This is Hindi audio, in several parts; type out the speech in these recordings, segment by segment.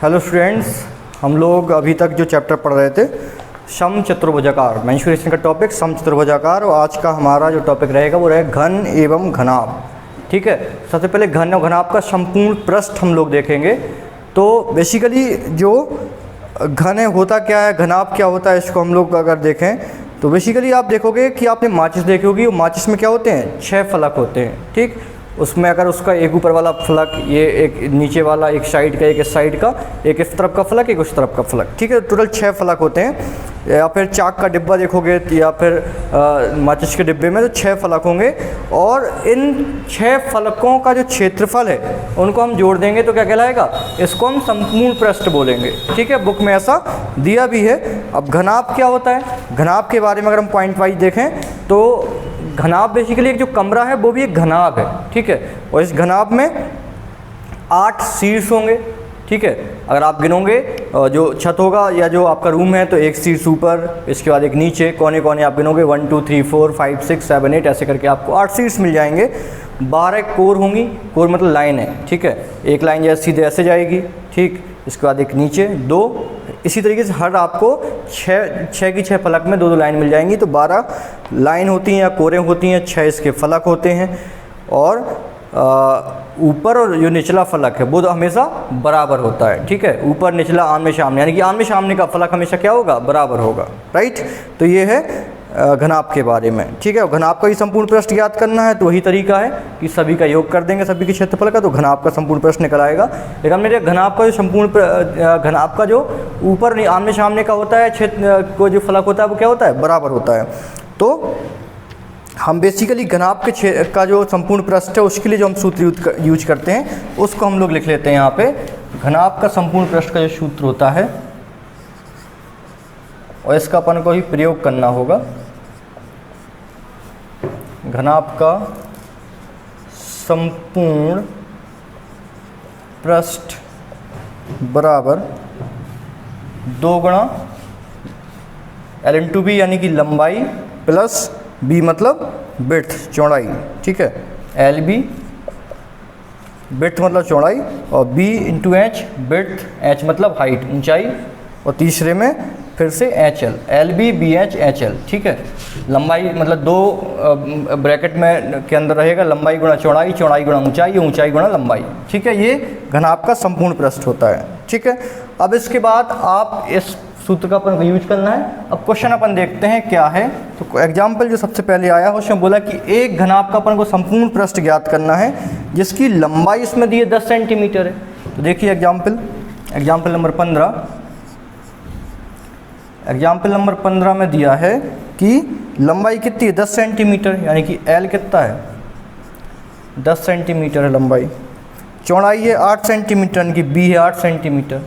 हेलो स्टूडेंट्स, हम लोग अभी तक जो चैप्टर पढ़ रहे थे समचतुर्भुजाकार, मेंस्ट्रुएशन का टॉपिक समचतुर्भुजाकार, और आज का हमारा जो टॉपिक रहेगा वो रहेगा घन एवं घनाभ। ठीक है, सबसे पहले घन और घनाभ का संपूर्ण पृष्ठ हम लोग देखेंगे। तो बेसिकली जो घन है होता क्या है, घनाभ क्या होता है, इसको हम लोग अगर देखें तो बेसिकली आप देखोगे कि आपने माचिस देखी होगी, वो माचिस में क्या होते हैं, 6 फलक होते हैं। ठीक, उसमें अगर उसका एक ऊपर वाला फलक, ये एक नीचे वाला, एक साइड का, एक इस साइड का, एक इस तरफ का फलक, एक उस तरफ का फलक। ठीक है, टोटल 6 फलक होते हैं। या फिर चाक का डिब्बा देखोगे या फिर माचिस के डिब्बे में तो 6 फलक होंगे, और इन 6 फलकों का जो क्षेत्रफल है उनको हम जोड़ देंगे तो क्या कहलाएगा, इसको हम संपूर्ण पृष्ठ बोलेंगे। ठीक है, बुक में ऐसा दिया भी है। अब घनाभ क्या होता है, घनाभ के बारे में अगर हम पॉइंट वाइज देखें तो घनाभ बेसिकली एक जो कमरा है वो भी एक घनाभ है। ठीक है, और इस घनाभ में 8 शीर्ष होंगे। ठीक है, अगर आप गिनोगे जो छत होगा या जो आपका रूम है तो एक शीर्ष ऊपर, इसके बाद एक नीचे, कोने कोने आप गिनोगे 1 2 3 4 5 6 7 8 ऐसे करके आपको 8 शीर्ष मिल जाएंगे। 12 कोर होंगी, कोर मतलब लाइन है। ठीक है, एक लाइन जैसे सीधे ऐसे जाएगी। ठीक, इसके बाद एक नीचे 2, इसी तरीके से हर आपको 6 की 6 फलक में 2 लाइन मिल जाएंगी। तो 12 लाइन होती हैं या कोरें होती हैं, 6 इसके फलक होते हैं, और ऊपर और जो निचला फलक है वो तो हमेशा बराबर होता है। ठीक है, ऊपर निचला आमने सामने, यानी कि आमने सामने का फलक हमेशा क्या होगा, बराबर होगा। राइट, तो ये है घनाभ के बारे में। ठीक है, घनाभ का ही संपूर्ण पृष्ठ ज्ञात करना है तो वही तरीका है कि सभी का योग कर देंगे, सभी के क्षेत्रफल का, तो घनाभ का संपूर्ण पृष्ठ निकल आएगा। लेकिन हमने घनाभ का जो संपूर्ण घनाभ का जो ऊपर आमने सामने का होता है, क्षेत्र को जो फलक होता है वो क्या होता है, बराबर होता है। तो हम बेसिकली घनाभ के का जो संपूर्ण पृष्ठ है उसके लिए जो हम सूत्र यूज करते हैं उसको हम लोग लिख लेते हैं यहाँ पे। घनाभ का संपूर्ण पृष्ठ का जो सूत्र होता है और इसका अपन को ही प्रयोग करना होगा। घनाभ का संपूर्ण पृष्ठ बराबर 2 गुणा L इंटू बी, यानी कि लंबाई, प्लस बी मतलब विड्थ, चौड़ाई। ठीक है, एल बी विड्थ मतलब चौड़ाई, और B into H width, H मतलब हाइट, ऊंचाई, और तीसरे में फिर से H L, L B B H H L. ठीक है, लंबाई मतलब 2 ब्रैकेट में के अंदर रहेगा, लंबाई गुणा चौड़ाई, चौड़ाई गुणा ऊंचाई, ऊंचाई गुणा लंबाई। ठीक है, ये घनाभ का संपूर्ण पृष्ठ होता है। ठीक है, अब इसके बाद आप इस सूत्र का अपन को यूज करना है। अब क्वेश्चन अपन देखते हैं क्या है। तो एग्जाम्पल जो सबसे पहले आया उसमें बोला कि एक घनाभ का अपन को संपूर्ण पृष्ठ ज्ञात करना है जिसकी लंबाई इसमें दी है 10 सेंटीमीटर है। तो देखिए एग्जाम्पल नंबर 15, एग्जाम्पल नंबर 15 में दिया है कि लंबाई कितनी है, 10 सेंटीमीटर, यानी कि L कितना है, 10 सेंटीमीटर है लंबाई, चौड़ाई है 8 सेंटीमीटर, यानी कि B है 8 सेंटीमीटर,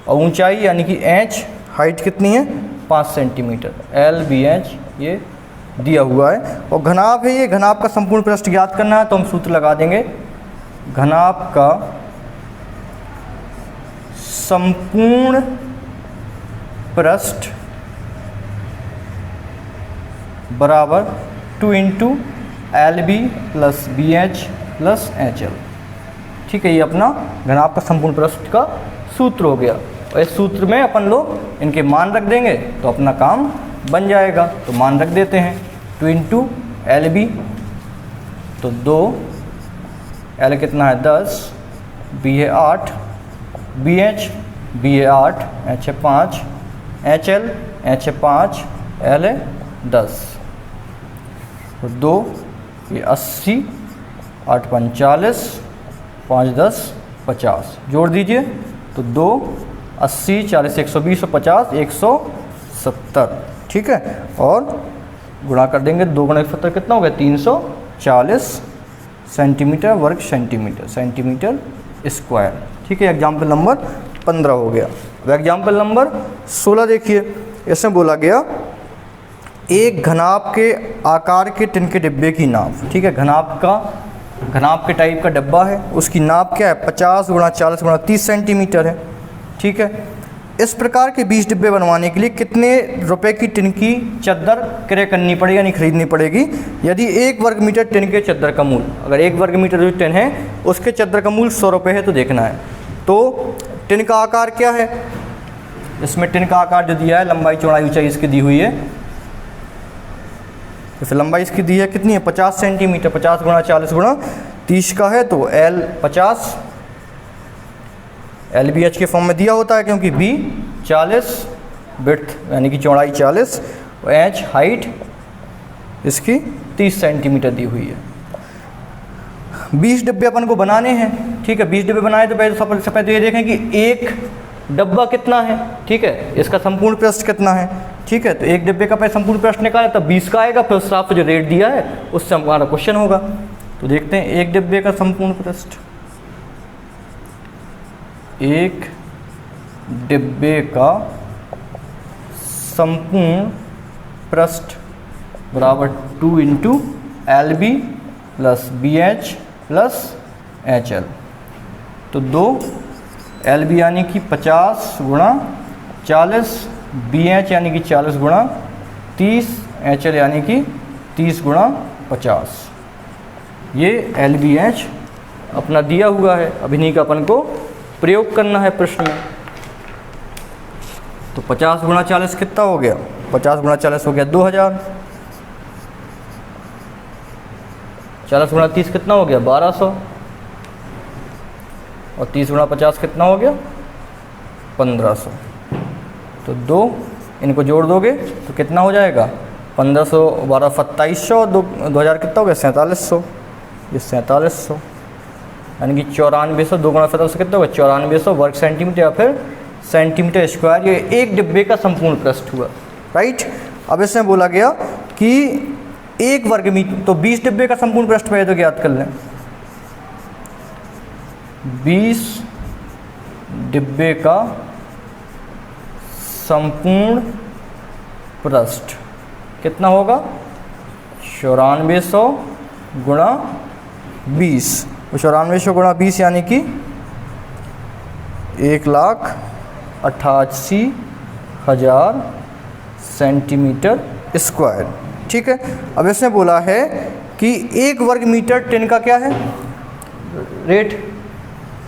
और ऊंचाई यानी कि H, हाइट कितनी है, 5 सेंटीमीटर, L B H ये दिया हुआ है। और घनाभ है, ये घनाभ का संपूर्ण पृष्ठ ज्ञात करना है तो हम सूत्र लगा देंगे। घनाभ का संपूर्ण पृष्ठ बराबर 2 into LB plus BH plus HL। ठीक है, ये अपना घनाभ का संपूर्ण पृष्ठ का सूत्र हो गया, और इस सूत्र में अपन लोग इनके मान रख देंगे तो अपना काम बन जाएगा। तो मान रख देते हैं 2 इंटू LB, तो 2, L कितना है 10, B है 8, BH B है 8, H है 5, HL H है 5, L है 10, तो 2 ये 80, 8 45, 5 10 50, जोड़ दीजिए तो 2 80 40 120 50 170। ठीक है, और गुणा कर देंगे, 2 गुणा 170 कितना हो गया, 340 सेंटीमीटर वर्ग सेंटीमीटर स्क्वायर। ठीक है, एग्जाम्पल नंबर 15 हो गया। अब एग्जाम्पल नंबर 16 देखिए, इसमें बोला गया एक घनाभ के आकार के टिन के डिब्बे की नाप। ठीक है, घनाभ के टाइप का डब्बा है, उसकी नाप क्या है, 50 गुणा 40 गुणा 30 सेंटीमीटर है। ठीक है, इस प्रकार के 20 डिब्बे बनवाने के लिए कितने रुपए की टिन की चद्दर क्रय करनी पड़ेगी, यानी खरीदनी पड़ेगी। यदि 1 वर्ग मीटर टिन के चद्दर का मूल्य, अगर 1 वर्ग मीटर जो टिन है उसके चद्दर का मूल्य 100 रुपये है तो देखना है। तो टिन का आकार क्या है, इसमें टिन का आकार जो दिया है, लंबाई चौड़ाई ऊंचाई इसकी दी हुई है। जैसे लंबाई इसकी दी है कितनी है 50 सेंटीमीटर, 50 गुणा 40 गुणा 30 का है, तो L 50, L भी H के फॉर्म में दिया होता है क्योंकि B 40 विड्थ यानी कि चौड़ाई 40 और H हाइट इसकी 30 सेंटीमीटर दी हुई है। 20 डिब्बे अपन को बनाने हैं, ठीक है। 20 डिब्बे बनाए तो पहले सबसे पहले तो ये देखें कि एक डब्बा कितना है, ठीक है, इसका संपूर्ण पृष्ठ कितना है, ठीक है। तो एक डिब्बे का पहले संपूर्ण पृष्ठ निकाला तब 20 का आएगा, फिर उस हिसाब से जो रेट दिया है उससे हमारा क्वेश्चन होगा। तो देखते हैं एक डिब्बे का संपूर्ण पृष्ठ, एक डिब्बे का संपूर्ण पृष्ठ बराबर 2 into LB plus BH plus HL। तो 2 LB यानी कि 50 गुणा 40, BH यानी कि 40 गुणा 30, HL यानी कि 30 गुणा 50। ये LBH अपना दिया हुआ है, अब इन्हीं का अपन को प्रयोग करना है प्रश्न में। तो 50 गुणा 40 कितना हो गया, 50 गुणा 40 हो गया 2000, 40 गुणा 30 कितना हो गया 1200, और 30 गुणा 50 कितना हो गया 1500। तो 2 इनको जोड़ दोगे तो कितना हो जाएगा 1500, 12 2700, 2000 कितना हो गया 4700, ये 4700 यानी कि 9400, 2 गुणा 1700 कितना होगा 9400 वर्ग सेंटीमीटर या फिर सेंटीमीटर स्क्वायर। ये एक डिब्बे का संपूर्ण पृष्ठ हुआ, राइट। अब इसमें बोला गया कि एक वर्ग मीटर, तो 20 डिब्बे का संपूर्ण पृष्ठ पहले तो ज्ञात कर लें। 20 डिब्बे का संपूर्ण पृष्ठ कितना होगा 9400 गुणा 20, 9400 गुणा 20 यानी कि 1,88,000 सेंटीमीटर स्क्वायर, ठीक है। अब इसने बोला है कि एक वर्ग मीटर टिन का क्या है रेट,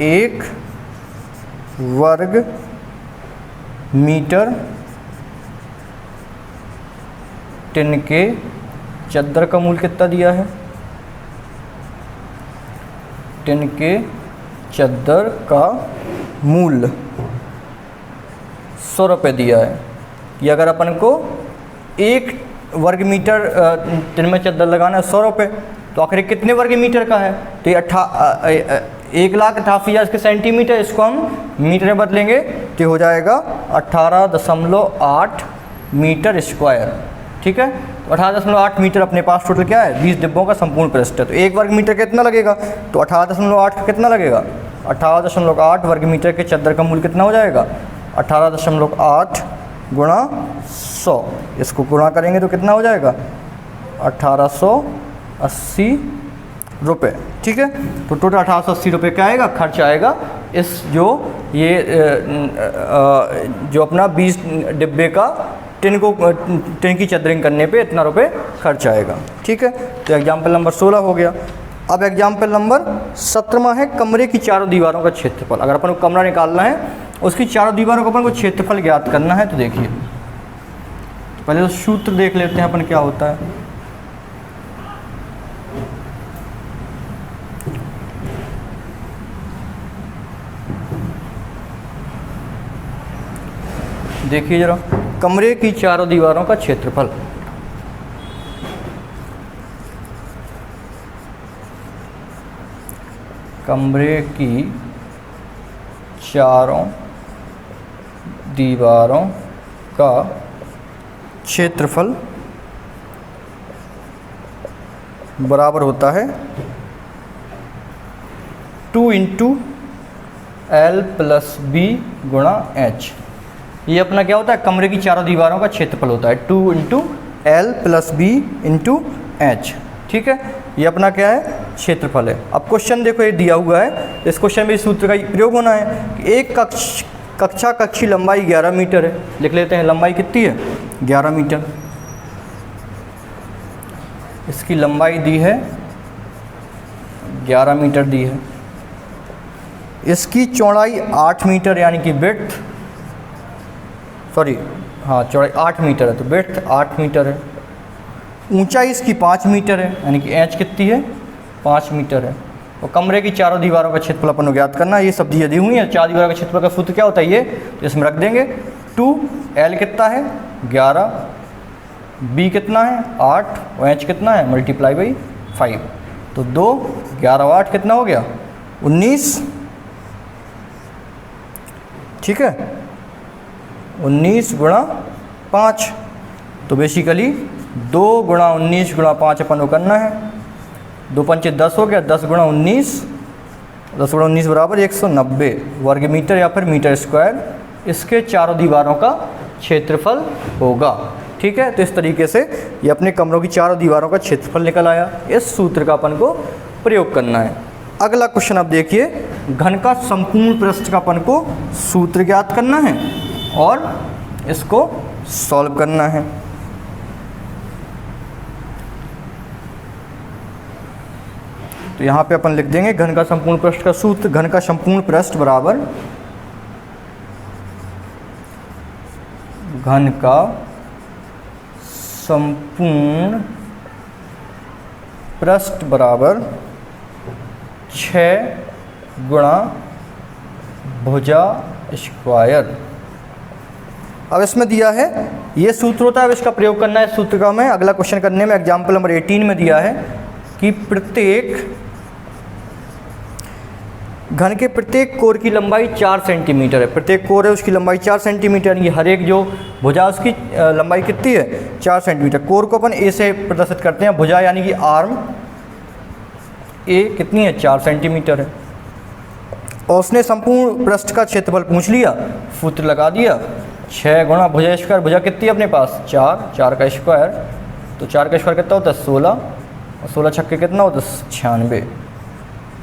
एक वर्ग मीटर टिन के चद्दर का मूल्य कितना दिया है, टिन के चद्दर का मूल्य 100 रुपये दिया है। कि अगर अपन को एक वर्ग मीटर टिन में चद्दर लगाना है 100 रुपये, तो आखिर कितने वर्ग मीटर का है, तो ये 1,88,000 के सेंटीमीटर, इसको हम मीटर में बदलेंगे तो हो जाएगा 18.8 मीटर स्क्वायर, ठीक है। तो 18.8 मीटर अपने पास टोटल क्या है 20 डिब्बों का संपूर्ण पृष्ठ है। तो एक वर्ग मीटर कितना लगेगा, तो 18.8 का कितना लगेगा 18.8 वर्ग मीटर के चद्दर का मूल्य कितना हो जाएगा 18.8 गुणा 100, इसको गुणा करेंगे तो कितना हो जाएगा 1880 रुपये, ठीक है। तो टोटल 1880 रुपये क्या आएगा खर्च आएगा इस जो अपना 20 डिब्बे का टिन की चदरिंग करने पे इतना रुपये खर्च आएगा, ठीक है। तो एग्जाम्पल नंबर 16 हो गया। अब एग्जाम्पल नंबर 17वां है कमरे की चारों दीवारों का क्षेत्रफल। अगर अपन को कमरा निकालना है उसकी चारों दीवारों का अपन को क्षेत्रफल ज्ञात करना है। तो देखिए पहले तो सूत्र देख लेते हैं अपन क्या होता है। देखिए जरा कमरे की चारों दीवारों का क्षेत्रफल, कमरे की चारों दीवारों का क्षेत्रफल बराबर होता है 2 इंटू L प्लस बी गुणा H। ये अपना क्या होता है कमरे की चारों दीवारों का क्षेत्रफल होता है 2 into L plus B into H, ठीक है। ये अपना क्या है क्षेत्रफल है। अब क्वेश्चन देखो ये दिया हुआ है, इस क्वेश्चन में इस सूत्र का प्रयोग होना है कि एक कक्षा कक्षी लंबाई 11 मीटर है। लिख लेते हैं लंबाई कितनी है 11 मीटर, इसकी लंबाई दी है 11 मीटर दी है। इसकी चौड़ाई 8 मीटर यानी कि विड्थ, सॉरी हाँ चौड़ाई 8 मीटर है तो विड्थ 8 मीटर है। ऊंचाई इसकी 5 मीटर है यानी कि एच कितनी है 5 मीटर है। और कमरे की चारों दीवारों का क्षेत्रफल अपन को ज्ञात करना है। ये सब चीज़ें दी हुई हैं। 4 दीवारों का क्षेत्रफल का सूत्र क्या होता है ये, तो इसमें रख देंगे 2L कितना है 11, B कितना है 8 और H कितना है मल्टीप्लाई बाई 5। तो 2 11 और 8 कितना हो गया 19, ठीक है 19 गुणा 5। तो बेसिकली 2 गुणा 19 गुणा 5 अपन को करना है। 2 पंचे 10 हो गया, 10 गुणा 19, 10 गुणा 19 बराबर 190 वर्ग मीटर या फिर मीटर स्क्वायर इसके चारों दीवारों का क्षेत्रफल होगा। ठीक है, तो इस तरीके से ये अपने कमरों की चारों दीवारों का क्षेत्रफल निकल आया। इस सूत्र का अपन को प्रयोग करना है। अगला क्वेश्चन आप देखिए, घन का संपूर्ण पृष्ठ का अपन को सूत्र ज्ञात करना है और इसको सॉल्व करना है। तो यहाँ पे अपन लिख देंगे घन का संपूर्ण पृष्ठ का सूत्र, घन का संपूर्ण पृष्ठ बराबर घन का संपूर्ण पृष्ठ बराबर 6 गुणा भुजा स्क्वायर। अब इसमें दिया है ये सूत्र होता है, अब इसका प्रयोग करना है। सूत्र का हमें अगला क्वेश्चन करने में एग्जाम्पल नंबर 18 में दिया है कि घन के प्रत्येक कोर की लंबाई 4 सेंटीमीटर है। प्रत्येक कोर है उसकी लंबाई 4 सेंटीमीटर, यानी हर एक जो भुजा उसकी लंबाई कितनी है 4 सेंटीमीटर। कोर को अपन ए से प्रदर्शित करते हैं, भुजा यानी कि आर्म ए कितनी है 4 सेंटीमीटर है। और उसने संपूर्ण पृष्ठ का क्षेत्रफल पूछ लिया, सूत्र लगा दिया 6 गुणा भुजा स्क्वायर। भुजा कितनी है अपने पास 4, 4 का स्क्वायर, तो 4 का स्क्वायर कितना होता है 16 और 16 छक्के कितना होता है 96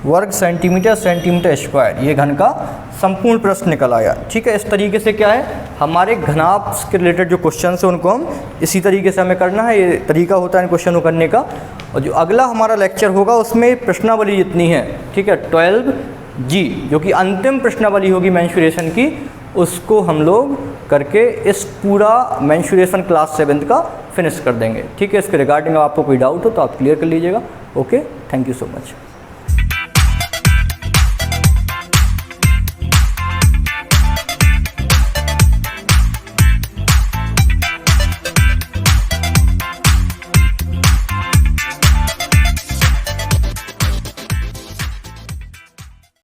वर्ग सेंटीमीटर सेंटीमीटर स्क्वायर। ये घन का संपूर्ण पृष्ठ निकल आया। ठीक है, इस तरीके से क्या है हमारे घनाभ के रिलेटेड जो क्वेश्चन है उनको हम इसी तरीके से हमें करना है। ये तरीका होता है इन क्वेश्चन को करने का। और जो अगला हमारा लेक्चर होगा उसमें प्रश्नावली जितनी है, ठीक है 12G जो कि अंतिम प्रश्नावली होगी मेंस्ट्रुएशन की, उसको हम लोग करके इस पूरा मेंस्ट्रुएशन क्लास 7 का फिनिश कर देंगे। ठीक है, इसके रिगार्डिंग आपको कोई डाउट हो तो आप क्लियर कर लीजिएगा। Okay, thank you so much.